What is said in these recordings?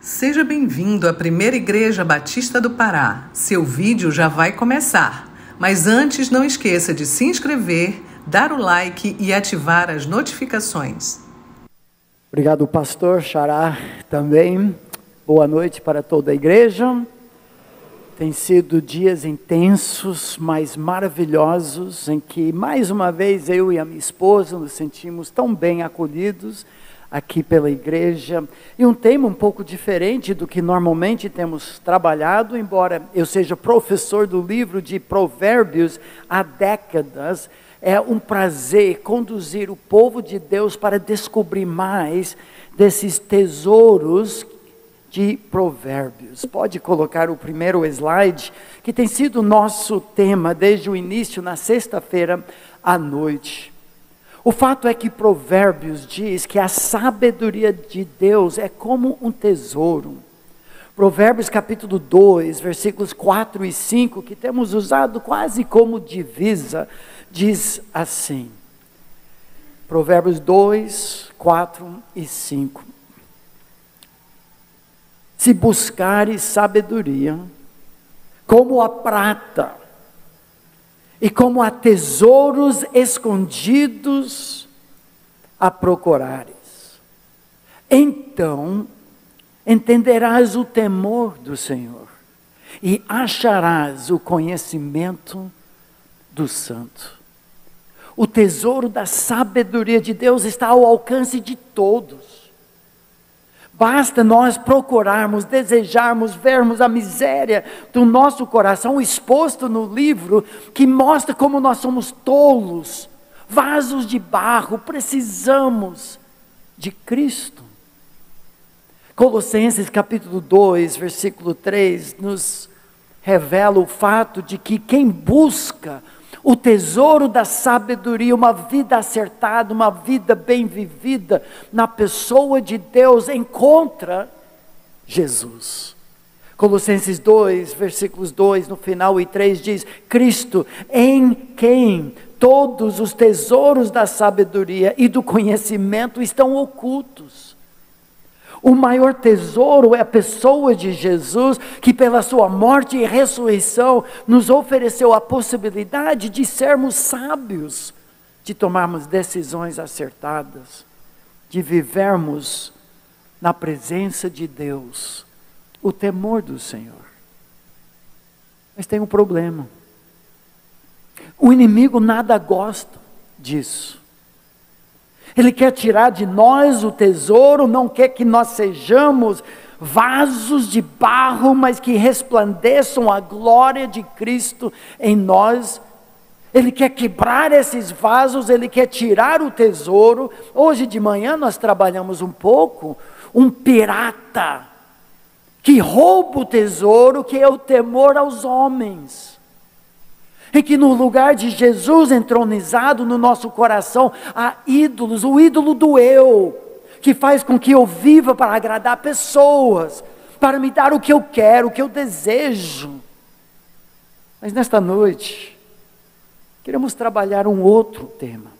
Seja bem-vindo à Primeira Igreja Batista do Pará. Seu vídeo já vai começar. Mas antes, não esqueça de se inscrever, dar o like e ativar as notificações. Obrigado, pastor Xará, também. Boa noite para toda a igreja. Tem sido dias intensos, mas maravilhosos, em que mais uma vez eu e a minha esposa nos sentimos tão bem acolhidos aqui pela igreja, e um tema um pouco diferente do que normalmente temos trabalhado, embora eu seja professor do livro de Provérbios há décadas. É um prazer conduzir o povo de Deus para descobrir mais desses tesouros de Provérbios. Pode colocar o primeiro slide, que tem sido o nosso tema desde o início, na sexta-feira à noite. O fato é que Provérbios diz que a sabedoria de Deus é como um tesouro. Provérbios capítulo 2, versículos 4 e 5, que temos usado quase como divisa, diz assim. Provérbios 2, 4 e 5. Se buscares sabedoria, como a prata, e como a tesouros escondidos a procurares, então entenderás o temor do Senhor, e acharás o conhecimento do Santo. O tesouro da sabedoria de Deus está ao alcance de todos. Basta nós procurarmos, desejarmos, vermos a miséria do nosso coração exposto no livro, que mostra como nós somos tolos, vasos de barro, precisamos de Cristo. Colossenses capítulo 2, versículo 3, nos revela o fato de que quem busca o tesouro da sabedoria, uma vida acertada, uma vida bem vivida na pessoa de Deus, encontra Jesus. Colossenses 2, versículos 2 no final e 3 diz: Cristo, em quem todos os tesouros da sabedoria e do conhecimento estão ocultos. O maior tesouro é a pessoa de Jesus, que pela sua morte e ressurreição nos ofereceu a possibilidade de sermos sábios, de tomarmos decisões acertadas, de vivermos na presença de Deus, o temor do Senhor. Mas tem um problema. O inimigo nada gosta disso. Ele quer tirar de nós o tesouro, não quer que nós sejamos vasos de barro, mas que resplandeçam a glória de Cristo em nós. Ele quer quebrar esses vasos, ele quer tirar o tesouro. Hoje de manhã nós trabalhamos um pouco, um pirata, que rouba o tesouro, que é o temor aos homens. E que no lugar de Jesus entronizado no nosso coração, há ídolos, o ídolo do eu, que faz com que eu viva para agradar pessoas, para me dar o que eu quero, o que eu desejo. Mas nesta noite, queremos trabalhar um outro tema.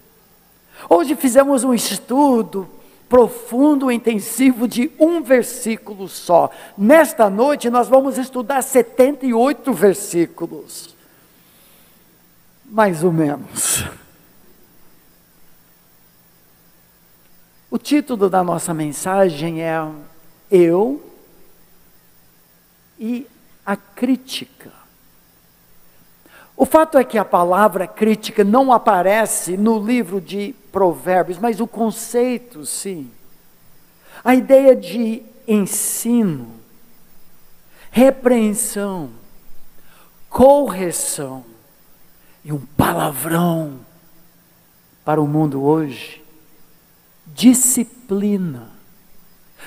Hoje fizemos um estudo profundo, intensivo, de um versículo só. Nesta noite nós vamos estudar 78 versículos. Mais ou menos. O título da nossa mensagem é Eu e a Crítica. O fato é que a palavra crítica não aparece no livro de Provérbios, mas o conceito sim. A ideia de ensino, repreensão, correção, e um palavrão para o mundo hoje: disciplina.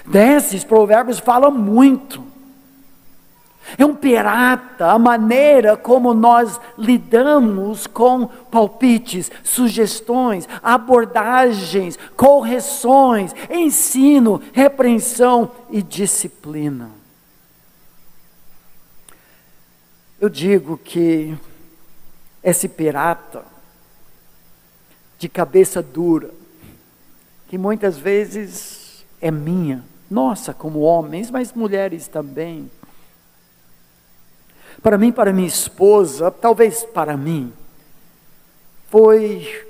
Desses provérbios falam muito. É um pirata a maneira como nós lidamos com palpites, sugestões, abordagens, correções, ensino, repreensão e disciplina. Eu digo que esse pirata de cabeça dura, que muitas vezes é minha, Nossa, como homens, mas mulheres também. Para mim, para minha esposa, talvez para mim, foi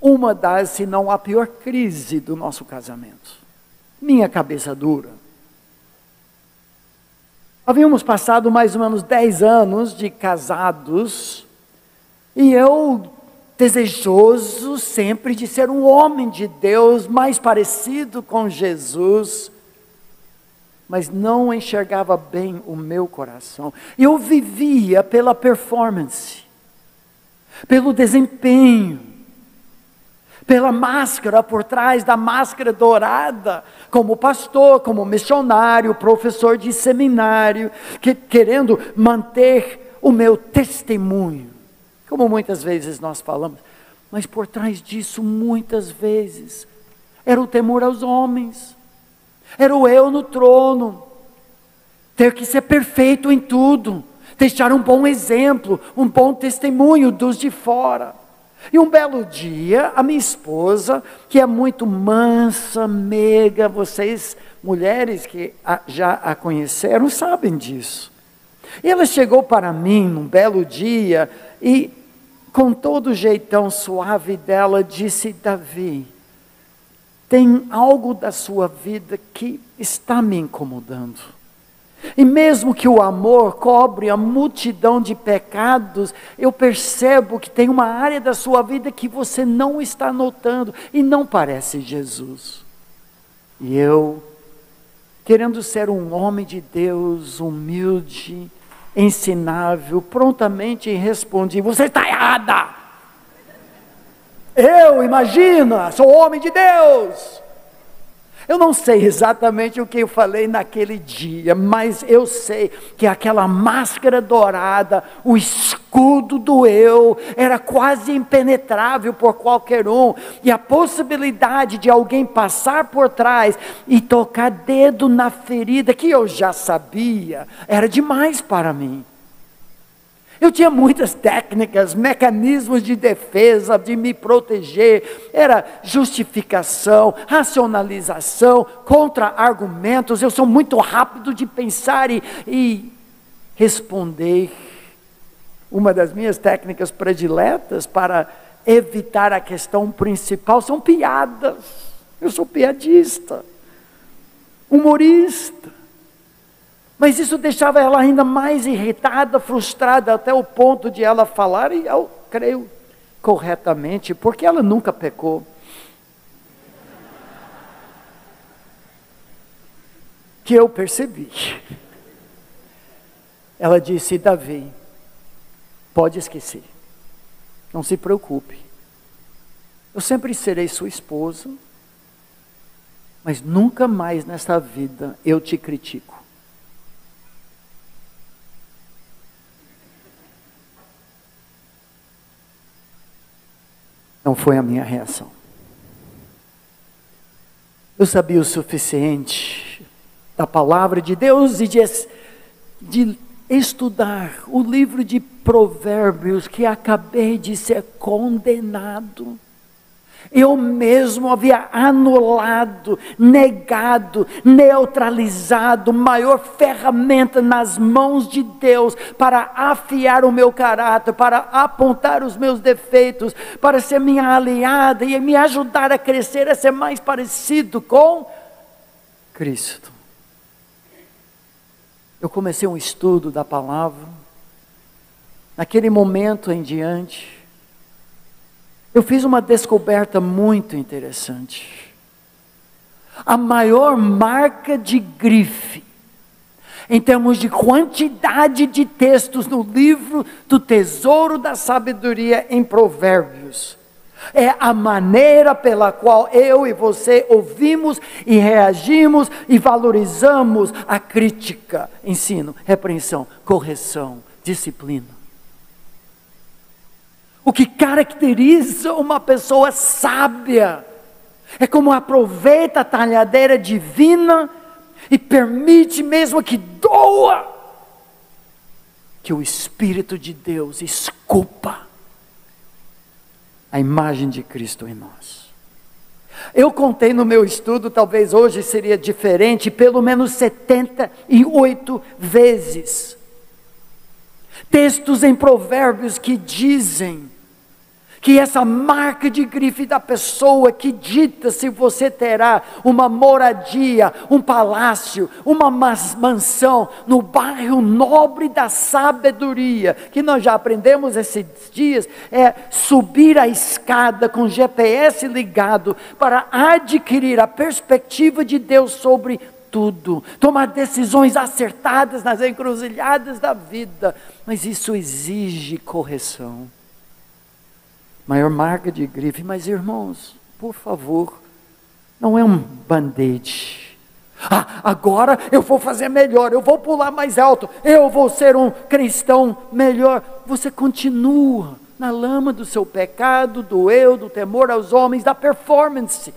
uma das, se não a pior crise do nosso casamento. Minha cabeça dura. Havíamos passado mais ou menos 10 anos de casados, e eu, desejoso sempre de ser um homem de Deus, mais parecido com Jesus, mas não enxergava bem o meu coração. Eu vivia pela performance, pelo desempenho, pela máscara por trás da máscara dourada, como pastor, como missionário, professor de seminário, querendo manter o meu testemunho, como muitas vezes nós falamos, mas por trás disso, muitas vezes, era o temor aos homens, era o eu no trono, ter que ser perfeito em tudo, deixar um bom exemplo, um bom testemunho dos de fora. E um belo dia, a minha esposa, que é muito mansa, meiga, vocês, mulheres que já a conheceram, sabem disso. E ela chegou para mim, num belo dia, e com todo o jeitão suave dela, disse: Davi, tem algo da sua vida que está me incomodando. E mesmo que o amor cobre a multidão de pecados, eu percebo que tem uma área da sua vida que você não está notando, e não parece Jesus. E eu, querendo ser um homem de Deus, humilde, ensinável, prontamente respondi: você está errada! Eu, imagina, sou homem de Deus! Eu não sei exatamente o que eu falei naquele dia, mas eu sei que aquela máscara dourada, o escudo do eu, era quase impenetrável por qualquer um, e a possibilidade de alguém passar por trás e tocar dedo na ferida, que eu já sabia, era demais para mim. Eu tinha muitas técnicas, mecanismos de defesa, de me proteger, era justificação, racionalização, contra-argumentos. Eu sou muito rápido de pensar e responder. Uma das minhas técnicas prediletas para evitar a questão principal são piadas. Eu sou piadista, humorista. Mas isso deixava ela ainda mais irritada, frustrada, até o ponto de ela falar, e eu creio corretamente, porque ela nunca pecou, que eu percebi. Ela disse: Davi, pode esquecer, não se preocupe, eu sempre serei sua esposa, mas nunca mais nesta vida eu te critico. Não foi a minha reação. Eu sabia o suficiente da palavra de Deus e de estudar o livro de Provérbios, que acabei de ser condenado. Eu mesmo havia anulado, negado, neutralizado a maior ferramenta nas mãos de Deus para afiar o meu caráter, para apontar os meus defeitos, para ser minha aliada e me ajudar a crescer, a ser mais parecido com Cristo. Eu comecei um estudo da palavra. Naquele momento em diante, eu fiz uma descoberta muito interessante. A maior marca de grife, em termos de quantidade de textos no livro do Tesouro da Sabedoria em Provérbios, é a maneira pela qual eu e você ouvimos e reagimos e valorizamos a crítica, ensino, repreensão, correção, disciplina. O que caracteriza uma pessoa sábia é como aproveita a talhadeira divina e permite, mesmo que doa, que o Espírito de Deus esculpa a imagem de Cristo em nós. Eu contei no meu estudo, talvez hoje seria diferente, pelo menos 78 vezes. Textos em Provérbios que dizem que essa marca de grife da pessoa que dita se você terá uma moradia, um palácio, uma mansão no bairro nobre da sabedoria, que nós já aprendemos esses dias, é subir a escada com GPS ligado para adquirir a perspectiva de Deus sobre tudo, tomar decisões acertadas nas encruzilhadas da vida, mas isso exige correção. Maior marca de grife, mas irmãos, por favor, não é um band-aid. Agora eu vou fazer melhor, eu vou pular mais alto, eu vou ser um cristão melhor. Você continua na lama do seu pecado, do eu, do temor aos homens, da performance.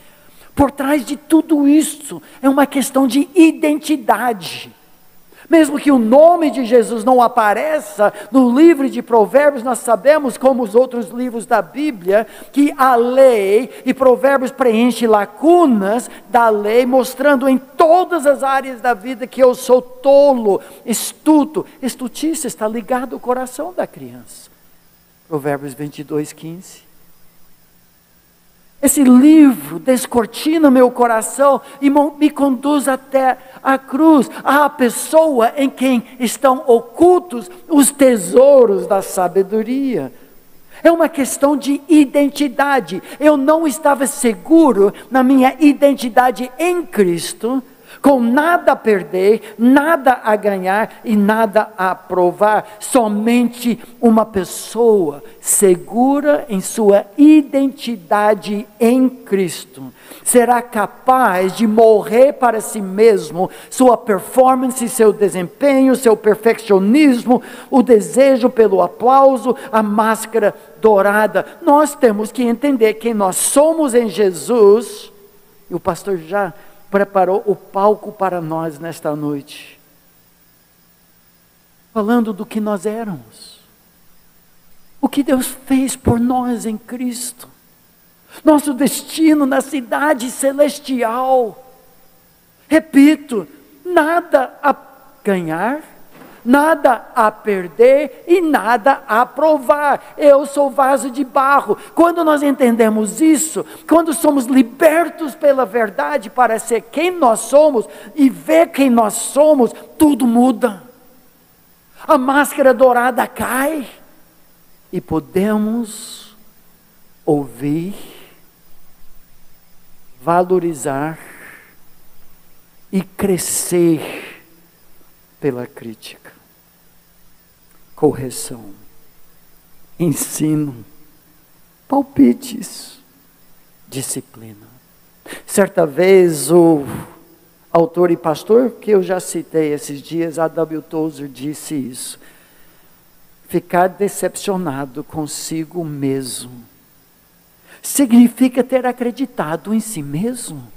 Por trás de tudo isso é uma questão de identidade. Mesmo que o nome de Jesus não apareça no livro de Provérbios, nós sabemos, como os outros livros da Bíblia, que a lei e Provérbios preenche lacunas da lei, mostrando em todas as áreas da vida que eu sou tolo, estuto. Estutice está ligado ao coração da criança. Provérbios 22:15. Esse livro descortina meu coração e me conduz até a cruz, à pessoa em quem estão ocultos os tesouros da sabedoria. É uma questão de identidade. Eu não estava seguro na minha identidade em Cristo, com nada a perder, nada a ganhar e nada a provar. Somente uma pessoa segura em sua identidade em Cristo será capaz de morrer para si mesmo, sua performance, seu desempenho, seu perfeccionismo, o desejo pelo aplauso, a máscara dourada. Nós temos que entender quem nós somos em Jesus, e o pastor já preparou o palco para nós nesta noite, falando do que nós éramos, o que Deus fez por nós em Cristo, nosso destino na cidade celestial. Repito, nada a ganhar, nada a perder e nada a provar. Eu sou vaso de barro. Quando nós entendemos isso, quando somos libertos pela verdade para ser quem nós somos e ver quem nós somos, tudo muda. A máscara dourada cai e podemos ouvir, valorizar e crescer pela crítica, correção, ensino, palpites, disciplina. Certa vez o autor e pastor, que eu já citei esses dias, A.W. Tozer, disse isso: ficar decepcionado consigo mesmo significa ter acreditado em si mesmo.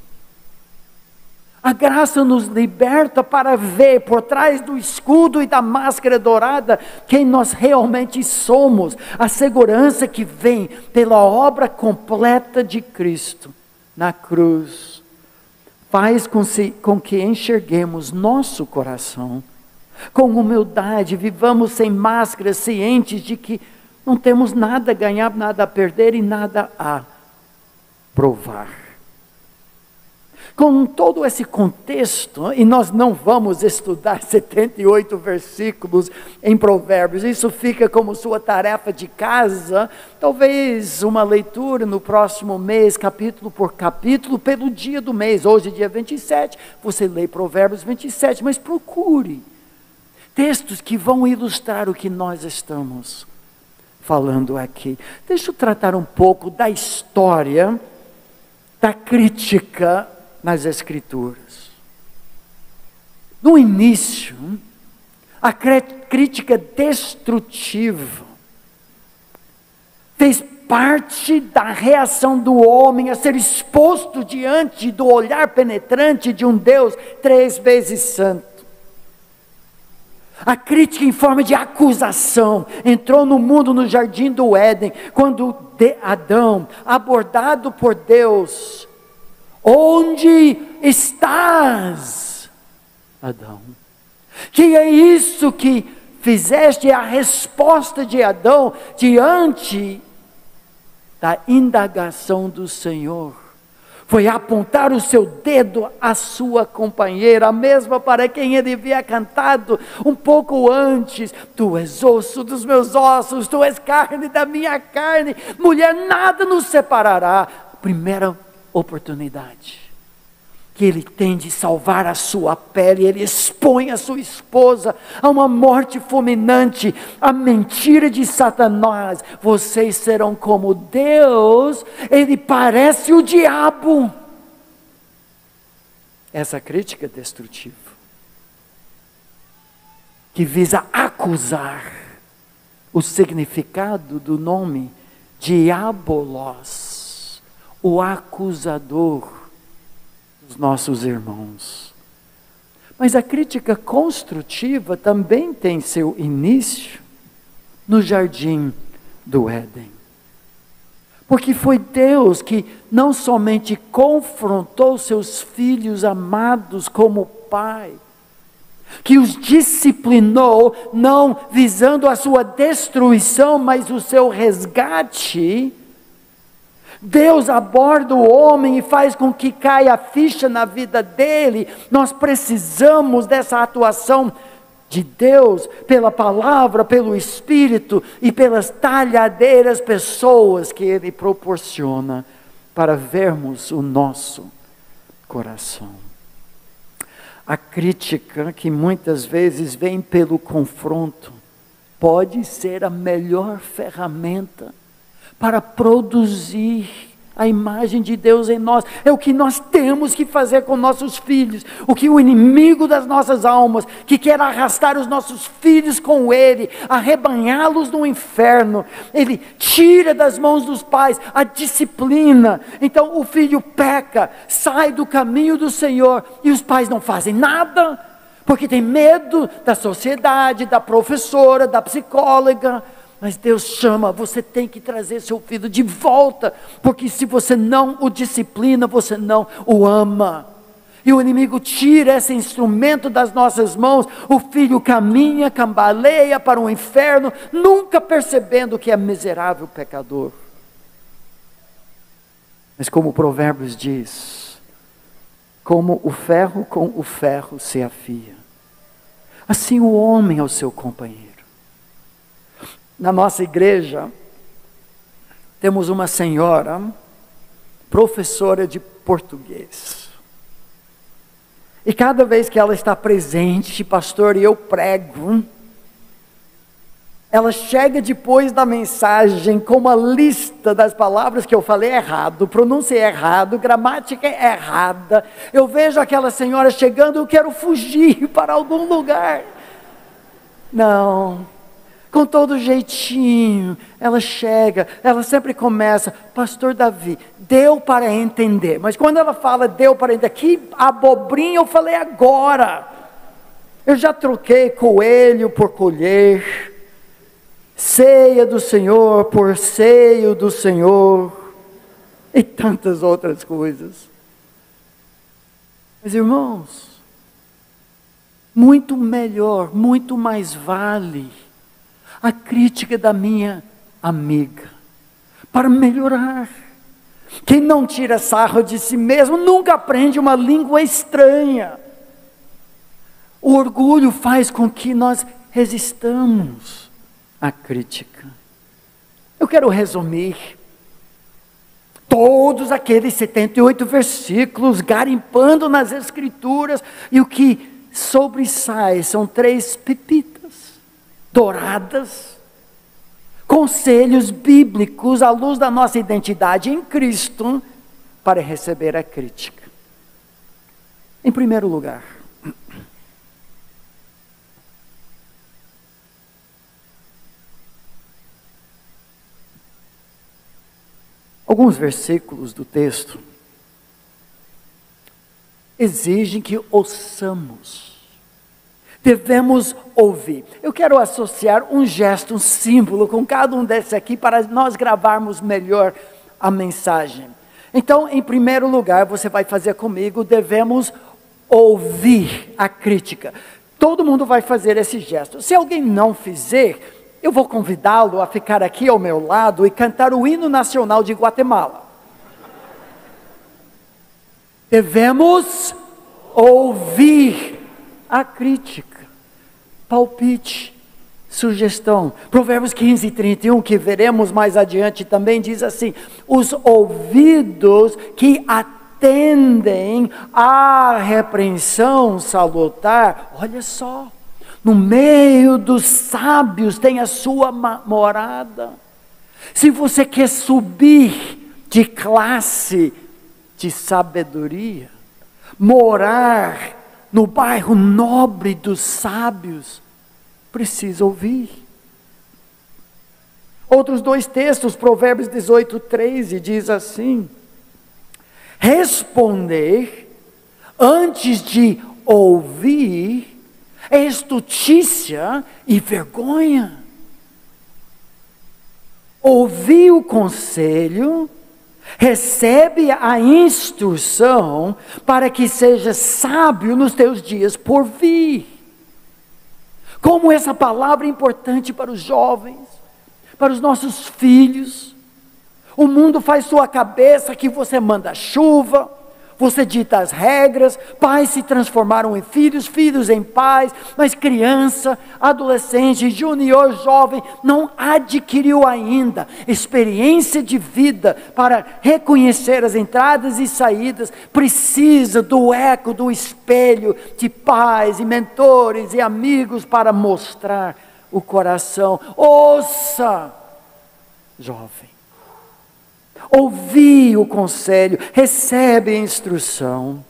A graça nos liberta para ver por trás do escudo e da máscara dourada quem nós realmente somos. A segurança que vem pela obra completa de Cristo na cruz faz com que enxerguemos nosso coração com humildade, vivamos sem máscara, cientes de que não temos nada a ganhar, nada a perder e nada a provar. Com todo esse contexto, e nós não vamos estudar 78 versículos em Provérbios, isso fica como sua tarefa de casa, talvez uma leitura no próximo mês, capítulo por capítulo, pelo dia do mês. Hoje, dia 27, você lê Provérbios 27, mas procure textos que vão ilustrar o que nós estamos falando aqui. Deixa eu tratar um pouco da história da crítica nas Escrituras. No início, a crítica destrutiva fez parte da reação do homem a ser exposto diante do olhar penetrante de um Deus 3 vezes santo. A crítica em forma de acusação entrou no mundo no jardim do Éden, quando Adão, abordado por Deus, Onde estás, Adão? Que é isso que fizeste? A resposta de Adão diante da indagação do Senhor foi apontar o seu dedo à sua companheira, a mesma para quem ele havia cantado um pouco antes: tu és osso dos meus ossos, tu és carne da minha carne, mulher, nada nos separará. Primeira oportunidade que ele tem de salvar a sua pele, ele expõe a sua esposa a uma morte fulminante, a mentira de Satanás: vocês serão como Deus. Ele parece o diabo. Essa crítica destrutiva, que visa acusar o significado do nome Diabolos, o acusador dos nossos irmãos. Mas a crítica construtiva também tem seu início no jardim do Éden. Porque foi Deus que não somente confrontou seus filhos amados como pai, que os disciplinou, não visando a sua destruição, mas o seu resgate. Deus aborda o homem e faz com que caia a ficha na vida dele. Nós precisamos dessa atuação de Deus, pela palavra, pelo Espírito e pelas talhadeiras pessoas que Ele proporciona para vermos o nosso coração. A crítica, que muitas vezes vem pelo confronto, pode ser a melhor ferramenta para produzir a imagem de Deus em nós. É o que nós temos que fazer com nossos filhos. O que o inimigo das nossas almas, que quer arrastar os nossos filhos com ele, arrebanhá-los no inferno, ele tira das mãos dos pais a disciplina. Então o filho peca, sai do caminho do Senhor, e os pais não fazem nada, porque tem medo da sociedade, da professora, da psicóloga. Mas Deus chama: você tem que trazer seu filho de volta, porque se você não o disciplina, você não o ama. E o inimigo tira esse instrumento das nossas mãos, o filho caminha, cambaleia para o inferno, nunca percebendo que é miserável pecador. Mas como o Provérbios diz, como o ferro com o ferro se afia, assim o homem ao seu companheiro. Na nossa igreja, temos uma senhora, professora de português. E cada vez que ela está presente, pastor, e eu prego, ela chega depois da mensagem com uma lista das palavras que eu falei errado, pronunciei errado, gramática errada. Eu vejo aquela senhora chegando, eu quero fugir para algum lugar. Não. Com todo jeitinho, ela chega, ela sempre começa: pastor Davi, deu para entender. Mas quando ela fala deu para entender, que abobrinha eu falei agora. Eu já troquei coelho por colher, ceia do Senhor por seio do Senhor, e tantas outras coisas. Mas irmãos, muito melhor, muito mais vale a crítica da minha amiga, para melhorar. Quem não tira sarro de si mesmo, nunca aprende uma língua estranha. O orgulho faz com que nós resistamos à crítica. Eu quero resumir todos aqueles 78 versículos, garimpando nas Escrituras, e o que sobressai são 3 pepitas douradas, conselhos bíblicos à luz da nossa identidade em Cristo, para receber a crítica. Em primeiro lugar, alguns versículos do texto exigem que ouçamos. Devemos ouvir. Eu quero associar um gesto, um símbolo com cada um desses aqui, para nós gravarmos melhor a mensagem. Então, em primeiro lugar, você vai fazer comigo, devemos ouvir a crítica. Todo mundo vai fazer esse gesto. Se alguém não fizer, eu vou convidá-lo a ficar aqui ao meu lado e cantar o hino nacional de Guatemala. Devemos ouvir a crítica, palpite, sugestão. Provérbios 15:31, que veremos mais adiante, também diz assim: os ouvidos que atendem à repreensão salutar, olha só, no meio dos sábios tem a sua morada. Se você quer subir de classe de sabedoria, morar no bairro nobre dos sábios, precisa ouvir. Outros dois textos, Provérbios 18:13, diz assim: responder antes de ouvir é estutícia e vergonha. Ouvir o conselho, recebe a instrução para que seja sábio nos teus dias por vir. Como essa palavra é importante para os jovens, para os nossos filhos. O mundo faz sua cabeça que você manda chuva, você dita as regras, pais se transformaram em filhos, filhos em pais, mas criança, adolescente, júnior, jovem, não adquiriu ainda experiência de vida para reconhecer as entradas e saídas, precisa do eco, do espelho de pais e mentores e amigos para mostrar o coração. Ouça, jovem. Ouvi o conselho, recebe a instrução.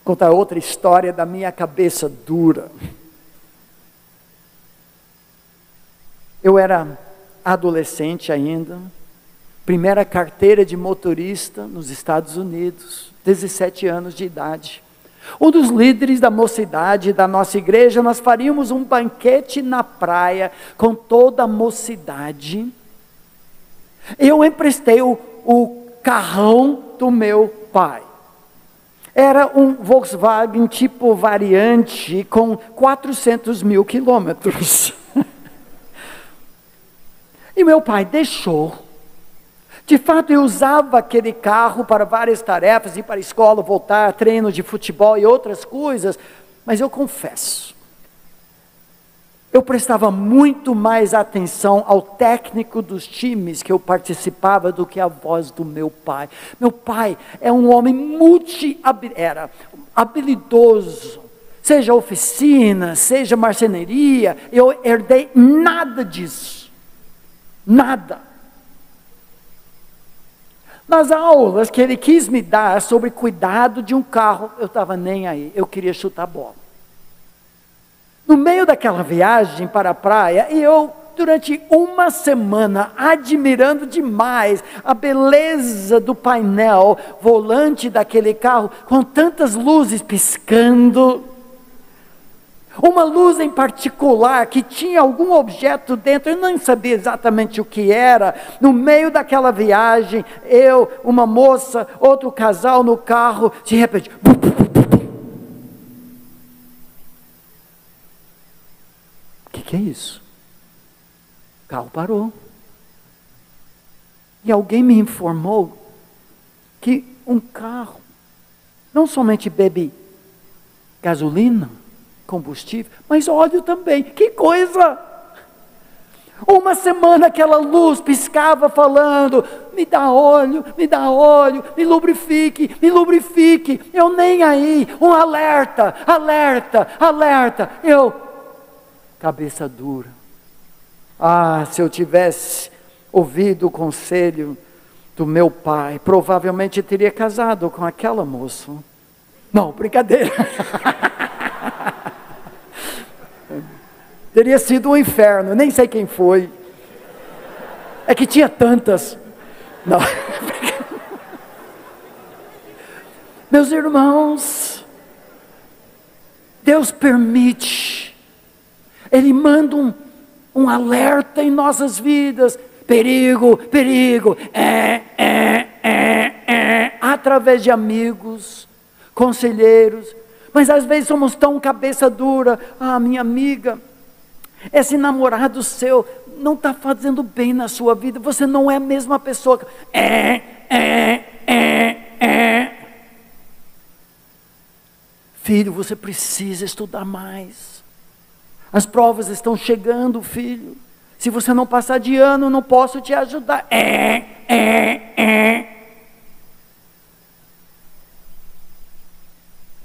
Vou contar outra história da minha cabeça dura. Eu era adolescente ainda, primeira carteira de motorista nos Estados Unidos, 17 anos de idade. Um dos líderes da mocidade da nossa igreja, nós faríamos um banquete na praia com toda a mocidade. Eu emprestei o carrão do meu pai. Era um Volkswagen tipo variante com 400 mil quilômetros. E meu pai deixou. De fato, eu usava aquele carro para várias tarefas, ir para a escola, voltar, treino de futebol e outras coisas. Mas eu confesso, eu prestava muito mais atenção ao técnico dos times que eu participava do que a voz do meu pai. Meu pai é um homem habilidoso, seja oficina, seja marcenaria. Eu herdei nada disso, nada. Nas aulas que ele quis me dar sobre cuidado de um carro, eu estava nem aí, eu queria chutar bola. No meio daquela viagem para a praia, eu, durante uma semana, admirando demais a beleza do painel volante daquele carro, com tantas luzes piscando. Uma luz em particular, que tinha algum objeto dentro, eu não sabia exatamente o que era. No meio daquela viagem, eu, uma moça, outro casal no carro, de repente... O que é isso? O carro parou. E alguém me informou que um carro não somente bebe gasolina, combustível, mas óleo também. Que coisa! Uma semana aquela luz piscava falando: me dá óleo, me lubrifique, eu nem aí, um alerta, eu, cabeça dura. Se eu tivesse ouvido o conselho do meu pai, provavelmente teria casado com aquela moça. Não, brincadeira. Teria sido um inferno, nem sei quem foi. É que tinha tantas. Não. Meus irmãos, Deus permite, Ele manda um alerta em nossas vidas. Perigo, através de amigos, conselheiros. Mas às vezes somos tão cabeça dura. Ah, minha amiga, esse namorado seu não está fazendo bem na sua vida. Você não é a mesma pessoa. Filho, você precisa estudar mais. As provas estão chegando, filho. Se você não passar de ano, não posso te ajudar.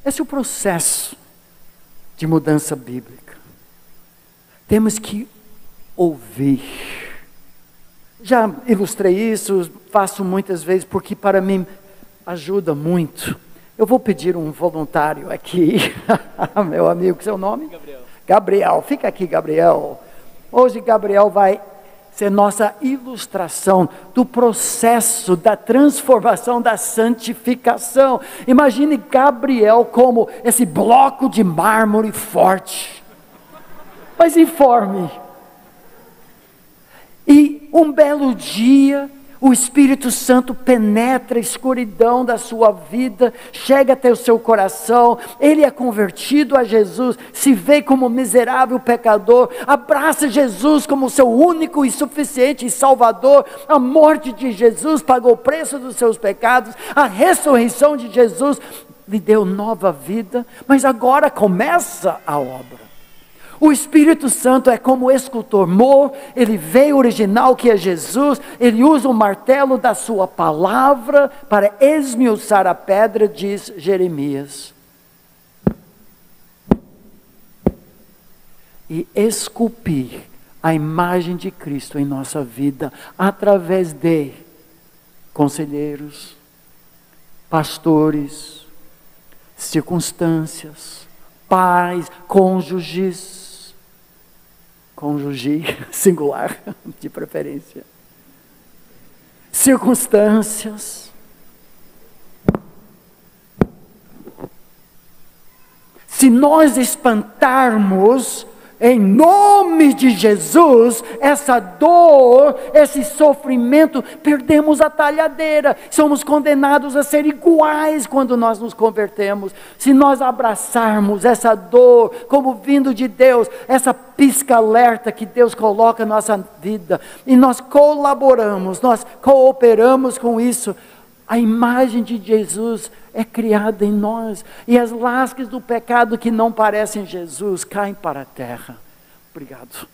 Esse é o processo de mudança bíblica. Temos que ouvir. Já ilustrei isso, faço muitas vezes, porque para mim ajuda muito. Eu vou pedir um voluntário aqui, meu amigo, seu nome? Gabriel. Gabriel, fica aqui, Gabriel. Hoje Gabriel vai ser nossa ilustração do processo da transformação, da santificação. Imagine Gabriel como esse bloco de mármore forte, mas informe. E um belo dia, o Espírito Santo penetra a escuridão da sua vida, chega até o seu coração, ele é convertido a Jesus, se vê como miserável pecador, abraça Jesus como seu único e suficiente Salvador. A morte de Jesus pagou o preço dos seus pecados, a ressurreição de Jesus lhe deu nova vida, mas agora começa a obra. O Espírito Santo é como o escultor Mo, ele vê o original que é Jesus, ele usa o martelo da sua palavra para esmiuçar a pedra, diz Jeremias. E esculpir a imagem de Cristo em nossa vida, através de conselheiros, pastores, circunstâncias, pais, cônjuges, cônjuge, singular, de preferência. Circunstâncias. Se nós espantarmos, em nome de Jesus, essa dor, esse sofrimento, perdemos a talhadeira. Somos condenados a ser iguais quando nós nos convertemos. Se nós abraçarmos essa dor como vindo de Deus, essa pisca-alerta que Deus coloca na nossa vida, e nós colaboramos, nós cooperamos com isso, a imagem de Jesus é criada em nós, e as lascas do pecado que não parecem Jesus caem para a terra. Obrigado.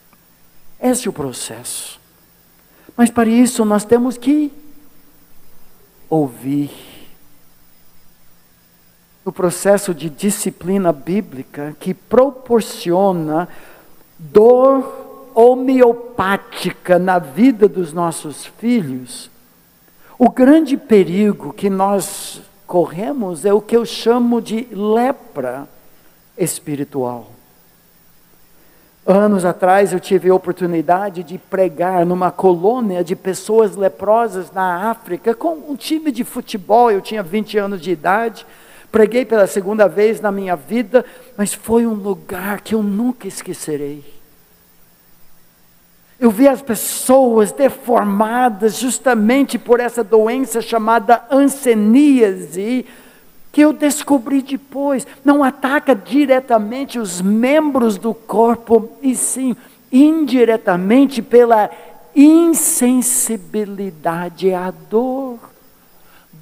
Esse é o processo. Mas para isso nós temos que ouvir. O processo de disciplina bíblica que proporciona dor homeopática na vida dos nossos filhos. O grande perigo que nós corremos é o que eu chamo de lepra espiritual. Anos atrás eu tive a oportunidade de pregar numa colônia de pessoas leprosas na África, com um time de futebol. Eu tinha 20 anos de idade, preguei pela segunda vez na minha vida, mas foi um lugar que eu nunca esquecerei. Eu vi as pessoas deformadas justamente por essa doença chamada hanseníase, que eu descobri depois, não ataca diretamente os membros do corpo, e sim, indiretamente pela insensibilidade à dor.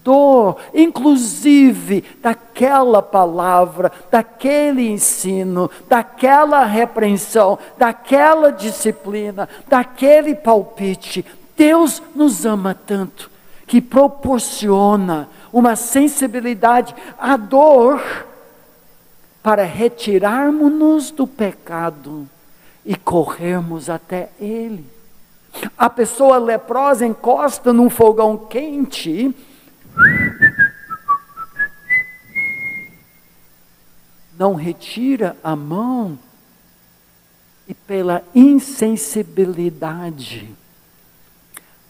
Dor, inclusive daquela palavra, daquele ensino, daquela repreensão, daquela disciplina, daquele palpite. Deus nos ama tanto que proporciona uma sensibilidade à dor para retirarmos-nos do pecado e corrermos até Ele. A pessoa leprosa encosta num fogão quente, não retira a mão, e pela insensibilidade,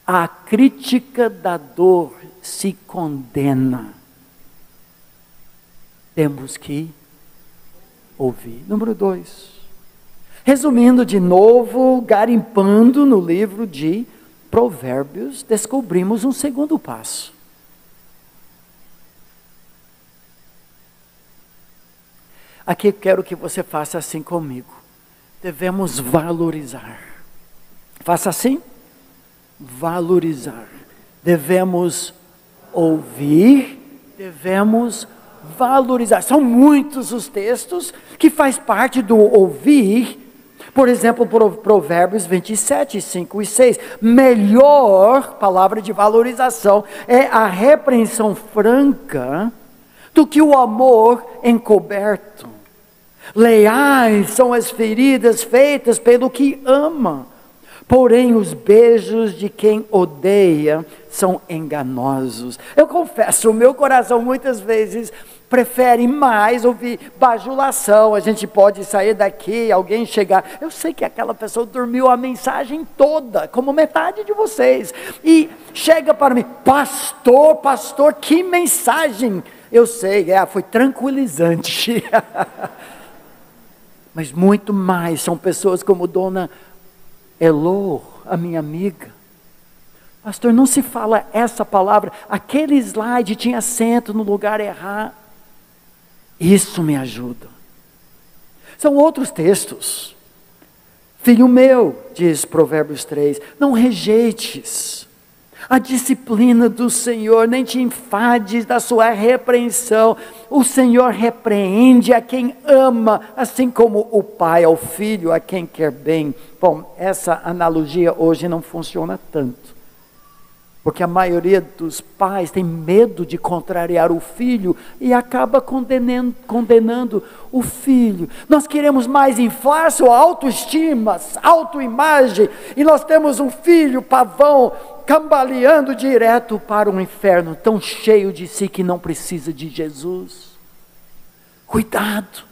a crítica da dor se condena. Temos que ouvir. Número 2. Resumindo de novo, garimpando no livro de Provérbios, descobrimos um segundo passo. Aqui quero que você faça assim comigo. Devemos valorizar. Faça assim. Valorizar. Devemos ouvir, devemos valorizar. São muitos os textos que faz parte do ouvir. Por exemplo, Provérbios 27, 5 e 6. Melhor palavra de valorização é a repreensão franca do que o amor encoberto. Leais são as feridas feitas pelo que ama, porém os beijos de quem odeia são enganosos. Eu confesso, o meu coração muitas vezes prefere mais ouvir bajulação. A gente pode sair daqui, alguém chegar, eu sei que aquela pessoa dormiu a mensagem toda, como metade de vocês, e chega para mim, pastor, que mensagem. Eu sei, foi tranquilizante. Mas muito mais, são pessoas como Dona Elô, a minha amiga. Pastor, não se fala essa palavra, aquele slide tinha acento no lugar errado. Isso me ajuda. São outros textos. Filho meu, diz Provérbios 3, não rejeites a disciplina do Senhor, nem te enfades da sua repreensão. O Senhor repreende a quem ama, assim como o pai ao filho, a quem quer bem. Bom, essa analogia hoje não funciona tanto, porque a maioria dos pais tem medo de contrariar o filho e acaba condenando o filho. Nós queremos mais inflar sua autoestima, autoimagem, e nós temos um filho pavão, cambaleando direto para o inferno, tão cheio de si que não precisa de Jesus. Cuidado!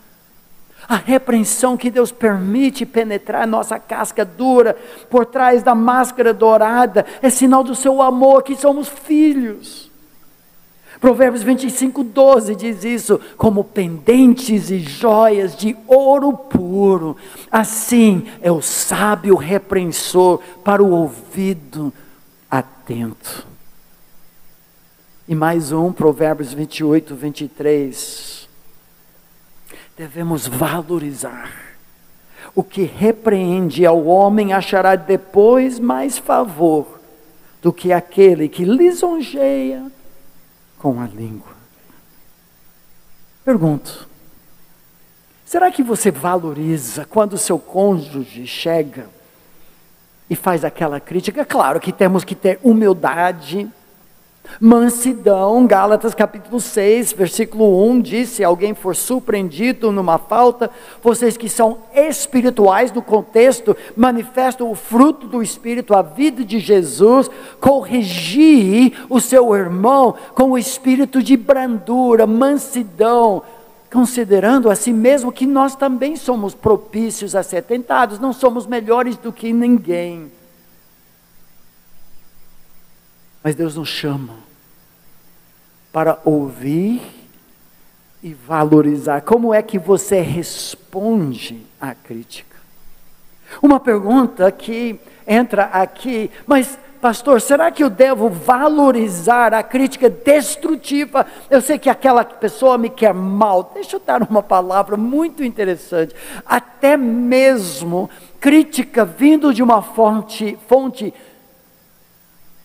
A repreensão que Deus permite penetrar nossa casca dura, por trás da máscara dourada, é sinal do seu amor, que somos filhos. Provérbios 25, 12 diz isso, como pendentes e joias de ouro puro, assim é o sábio repreensor para o ouvido atento. E mais um, Provérbios 28, 23. Devemos valorizar. O que repreende ao homem achará depois mais favor do que aquele que lisonjeia com a língua. Pergunto, será que você valoriza quando o seu cônjuge chega e faz aquela crítica? Claro que temos que ter humildade, mansidão. Gálatas capítulo 6, versículo 1 diz, se alguém for surpreendido numa falta, vocês que são espirituais, no contexto, manifestam o fruto do Espírito, a vida de Jesus, corrigir o seu irmão com o espírito de brandura, mansidão, considerando a si mesmo que nós também somos propícios a ser tentados, não somos melhores do que ninguém. Mas Deus nos chama para ouvir e valorizar. Como é que você responde à crítica? Uma pergunta que entra aqui, mas pastor, será que eu devo valorizar a crítica destrutiva? Eu sei que aquela pessoa me quer mal. Deixa eu dar uma palavra muito interessante. Até mesmo crítica vindo de uma fonte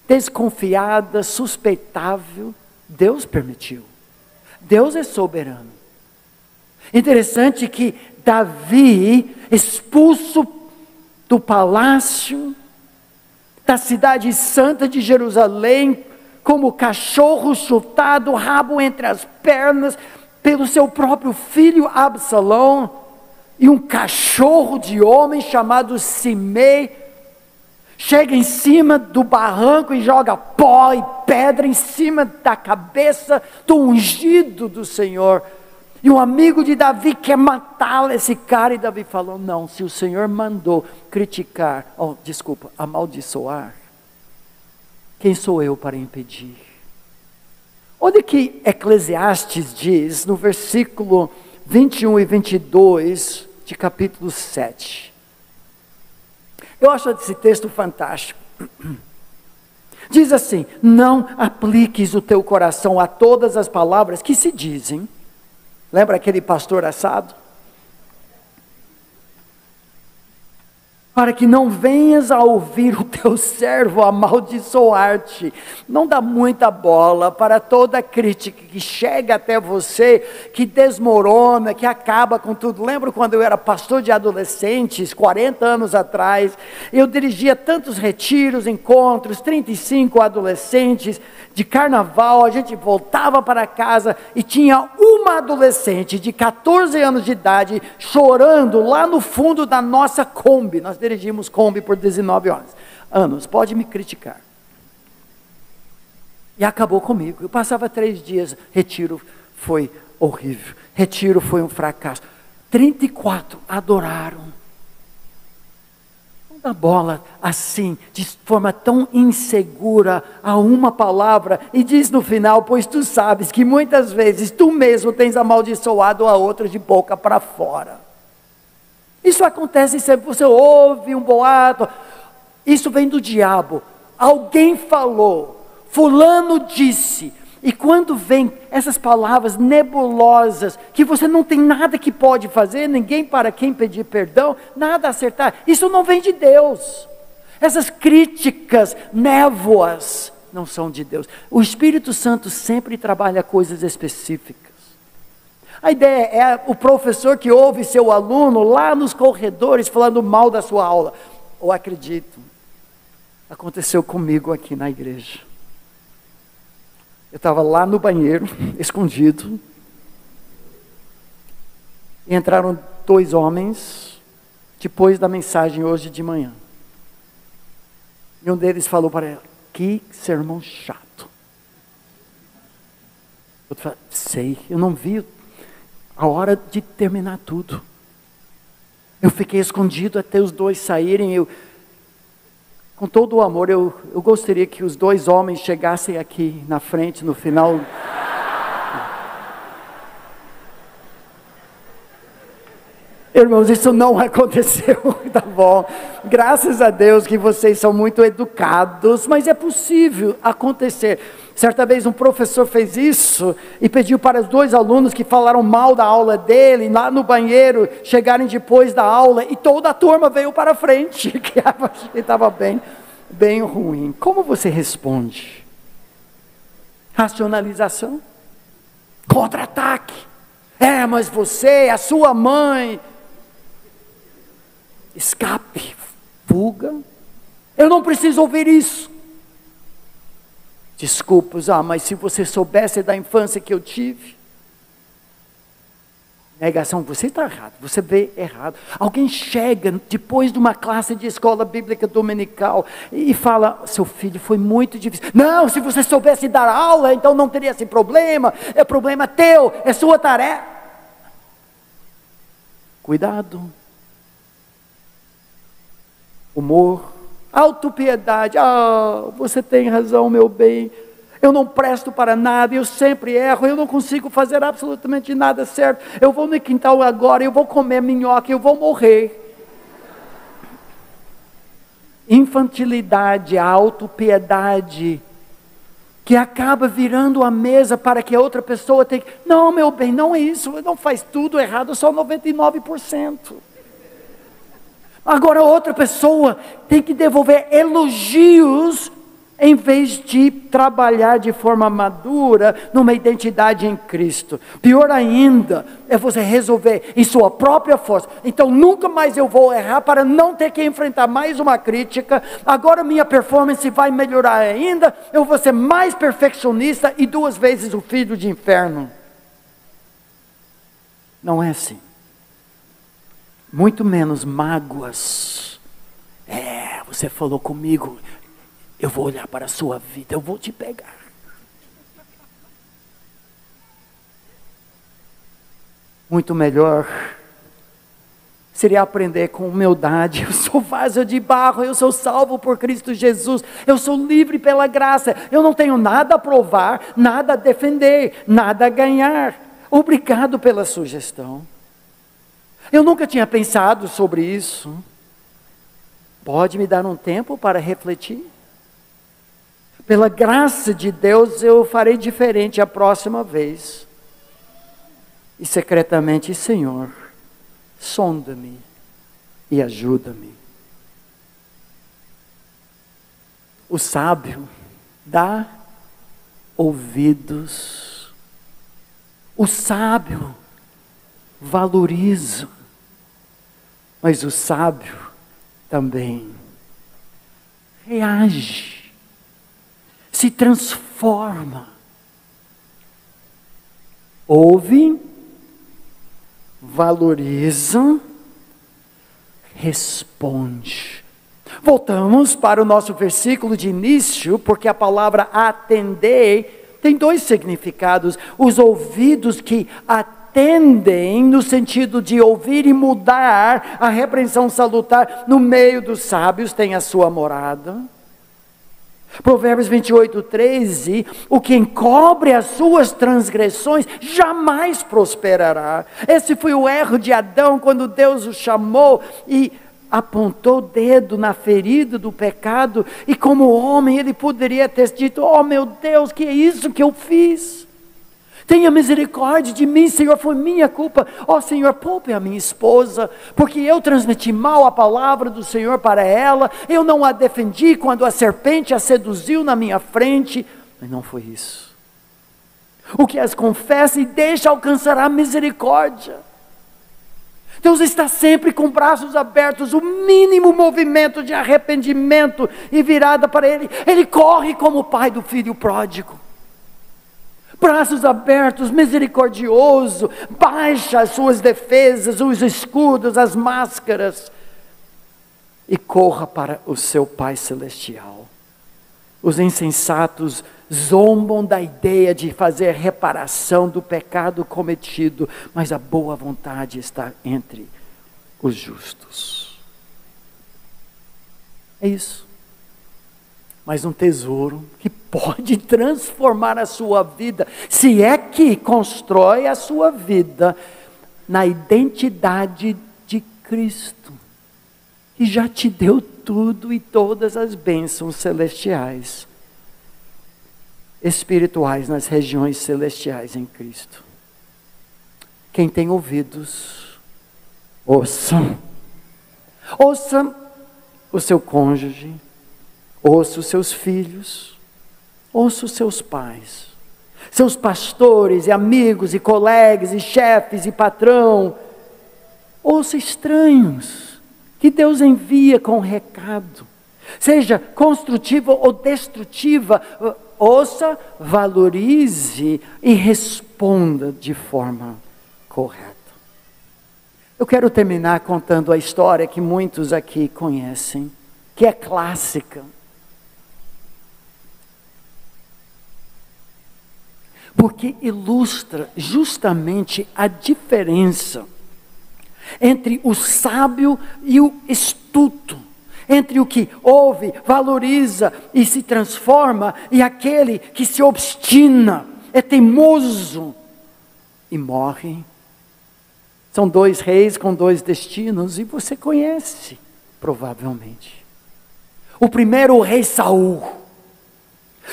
desconfiada, suspeitável, Deus permitiu. Deus é soberano. Interessante que Davi, expulso do palácio, da cidade santa de Jerusalém, como cachorro chutado, rabo entre as pernas, pelo seu próprio filho Absalão, e um cachorro de homem chamado Simei, chega em cima do barranco e joga pó e pedra em cima da cabeça do ungido do Senhor. E um amigo de Davi quer matá-lo, esse cara, e Davi falou, não, se o Senhor mandou amaldiçoar, quem sou eu para impedir? Olha que Eclesiastes diz, no versículo 21 e 22 de capítulo 7. Eu acho esse texto fantástico. Diz assim, não apliques o teu coração a todas as palavras que se dizem, Lembra aquele pastor assado? Para que não venhas a ouvir o teu servo amaldiçoar-te. Não dá muita bola para toda crítica que chega até você, que desmorona, que acaba com tudo. Lembro quando eu era pastor de adolescentes, 40 anos atrás, eu dirigia tantos retiros, encontros, 35 adolescentes, de carnaval, a gente voltava para casa e tinha uma adolescente de 14 anos de idade chorando lá no fundo da nossa Kombi. Nós dirigimos Kombi por 19 anos, pode me criticar. E acabou comigo. Eu passava 3 dias, retiro foi horrível, retiro foi um fracasso. 34 adoraram. Não dá bola assim, de forma tão insegura a uma palavra, e diz no final: pois tu sabes que muitas vezes tu mesmo tens amaldiçoado a outros de boca para fora. Isso acontece sempre, você ouve um boato, isso vem do diabo, alguém falou, fulano disse, e quando vem essas palavras nebulosas, que você não tem nada que pode fazer, ninguém para quem pedir perdão, nada a acertar, isso não vem de Deus. Essas críticas, névoas, não são de Deus. O Espírito Santo sempre trabalha coisas específicas. A ideia é o professor que ouve seu aluno lá nos corredores falando mal da sua aula. Eu acredito, aconteceu comigo aqui na igreja. Eu estava lá no banheiro, escondido, e entraram 2 homens, depois da mensagem hoje de manhã. E um deles falou para ela: que sermão chato. Eu falei: sei, eu não vi a hora de terminar tudo. Eu fiquei escondido até os 2 saírem. Com todo o amor, eu gostaria que os 2 homens chegassem aqui na frente, no final. Irmãos, isso não aconteceu, tá bom? Graças a Deus que vocês são muito educados, mas é possível acontecer. Certa vez um professor fez isso e pediu para os 2 alunos que falaram mal da aula dele, lá no banheiro, chegarem depois da aula, e toda a turma veio para frente, que estava bem ruim. Como você responde? Racionalização? Contra-ataque? Mas você, a sua mãe... Escape, fuga. Eu não preciso ouvir isso. Desculpas, mas se você soubesse da infância que eu tive. Negação, você está errado, você vê errado. Alguém chega depois de uma classe de escola bíblica dominical e fala: seu filho foi muito difícil. Não, se você soubesse dar aula, então não teria esse problema. É problema teu, é sua tarefa. Cuidado. Humor, autopiedade. Você tem razão, meu bem. Eu não presto para nada, eu sempre erro, eu não consigo fazer absolutamente nada certo. Eu vou no quintal agora, eu vou comer minhoca, eu vou morrer. Infantilidade, autopiedade, que acaba virando a mesa para que a outra pessoa tenha que... Não, meu bem, não é isso, não faz tudo errado, só 99%. Agora outra pessoa tem que devolver elogios, em vez de trabalhar de forma madura, numa identidade em Cristo. Pior ainda, é você resolver em sua própria força. Então nunca mais eu vou errar, para não ter que enfrentar mais uma crítica. Agora minha performance vai melhorar ainda, eu vou ser mais perfeccionista e 2 vezes o filho de inferno. Não é assim. Muito menos mágoas. Você falou comigo, eu vou olhar para a sua vida, eu vou te pegar. Muito melhor seria aprender com humildade. Eu sou vaso de barro, eu sou salvo por Cristo Jesus, eu sou livre pela graça, eu não tenho nada a provar, nada a defender, nada a ganhar. Obrigado pela sugestão. Eu nunca tinha pensado sobre isso. Pode me dar um tempo para refletir? Pela graça de Deus, eu farei diferente a próxima vez. e secretamente: Senhor, sonda-me e ajuda-me. O sábio dá ouvidos. O sábio valoriza. Mas o sábio também reage, se transforma. Ouve, valoriza, responde. Voltamos para o nosso versículo de início, porque a palavra atender tem dois significados. Os ouvidos que atendem, no sentido de ouvir e mudar a repreensão salutar no meio dos sábios, tem a sua morada. Provérbios 28, 13, o que encobre as suas transgressões jamais prosperará. Esse foi o erro de Adão quando Deus o chamou e apontou o dedo na ferida do pecado, e como homem ele poderia ter dito: oh meu Deus, que é isso que eu fiz? Tenha misericórdia de mim, Senhor, foi minha culpa. Ó Senhor, poupe a minha esposa, porque eu transmiti mal a palavra do Senhor para ela, eu não a defendi quando a serpente a seduziu na minha frente. Mas não foi isso. O que as confessa e deixa alcançará misericórdia. Deus está sempre com braços abertos, o mínimo movimento de arrependimento e virada para Ele, Ele corre como o pai do filho pródigo. Braços abertos, misericordioso, baixa as suas defesas, os escudos, as máscaras, e corra para o seu Pai Celestial. Os insensatos zombam da ideia de fazer reparação do pecado cometido, mas a boa vontade está entre os justos. É isso. Mas um tesouro que pode transformar a sua vida, se é que constrói a sua vida na identidade de Cristo, que já te deu tudo e todas as bênçãos celestiais, espirituais nas regiões celestiais em Cristo. Quem tem ouvidos, ouça. Ouça o seu cônjuge, ouça os seus filhos, ouça os seus pais, seus pastores e amigos e colegas e chefes e patrão. Ouça estranhos que Deus envia com recado, seja construtiva ou destrutiva. Ouça, valorize e responda de forma correta. Eu quero terminar contando a história que muitos aqui conhecem, que é clássica. Porque ilustra justamente a diferença entre o sábio e o astuto, entre o que ouve, valoriza e se transforma, e aquele que se obstina, é teimoso e morre. São dois reis com dois destinos, e você conhece, provavelmente. O primeiro, o rei Saul,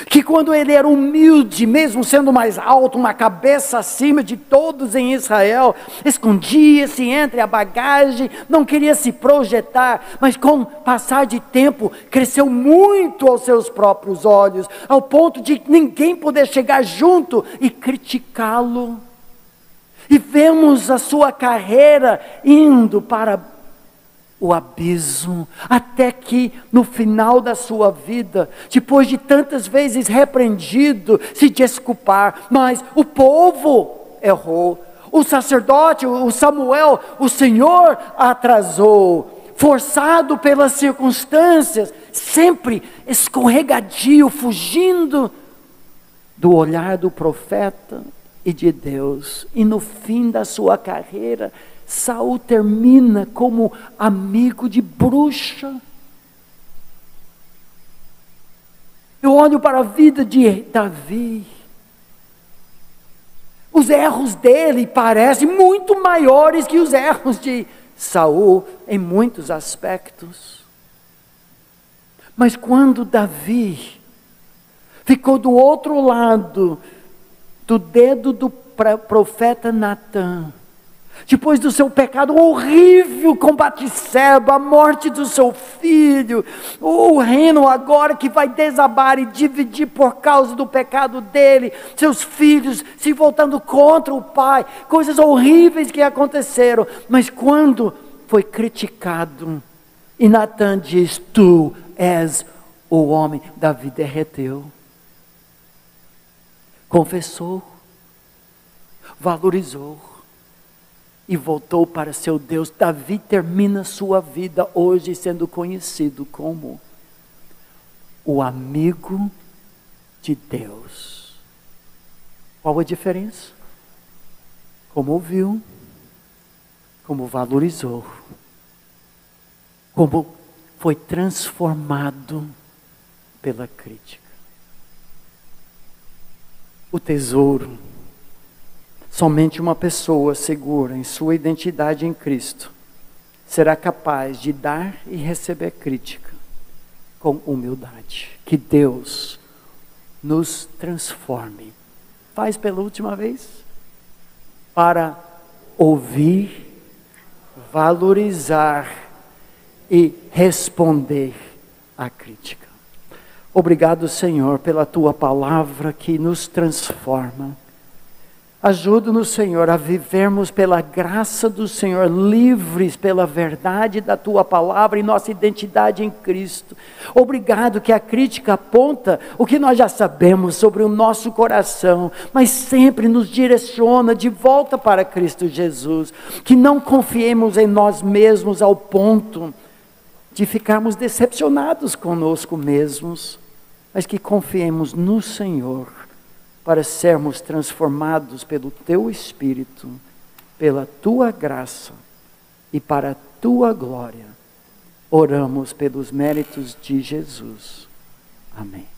que quando ele era humilde, mesmo sendo mais alto, uma cabeça acima de todos em Israel, escondia-se entre a bagagem, não queria se projetar, mas com o passar de tempo, cresceu muito aos seus próprios olhos, ao ponto de ninguém poder chegar junto e criticá-lo. E vemos a sua carreira indo para o abismo, até que no final da sua vida, depois de tantas vezes repreendido, se desculpar, mas o povo errou, o sacerdote, o Samuel, o Senhor atrasou, forçado pelas circunstâncias, sempre escorregadio, fugindo do olhar do profeta e de Deus. E no fim da sua carreira, Saul termina como amigo de bruxa. Eu olho para a vida de Davi. Os erros dele parecem muito maiores que os erros de Saul em muitos aspectos. Mas quando Davi ficou do outro lado do dedo do profeta Natã, depois do seu pecado horrível com Batseba, a morte do seu filho, o reino agora que vai desabar e dividir por causa do pecado dele, seus filhos se voltando contra o pai, coisas horríveis que aconteceram, mas quando foi criticado, e Natã diz: tu és o homem, Davi derreteu, confessou, valorizou, e voltou para seu Deus. Davi termina sua vida hoje sendo conhecido como o amigo de Deus. Qual a diferença? Como ouviu, como valorizou, como foi transformado pela crítica. O tesouro. Somente uma pessoa segura em sua identidade em Cristo será capaz de dar e receber crítica com humildade. Que Deus nos transforme. Faz pela última vez. Para ouvir, valorizar e responder à crítica. Obrigado, Senhor, pela Tua palavra que nos transforma. Ajuda-nos, Senhor, a vivermos pela graça do Senhor, livres pela verdade da Tua palavra e nossa identidade em Cristo. Obrigado que a crítica aponta o que nós já sabemos sobre o nosso coração, mas sempre nos direciona de volta para Cristo Jesus. Que não confiemos em nós mesmos ao ponto de ficarmos decepcionados conosco mesmos, mas que confiemos no Senhor, para sermos transformados pelo Teu Espírito, pela Tua graça e para a Tua glória. Oramos pelos méritos de Jesus. Amém.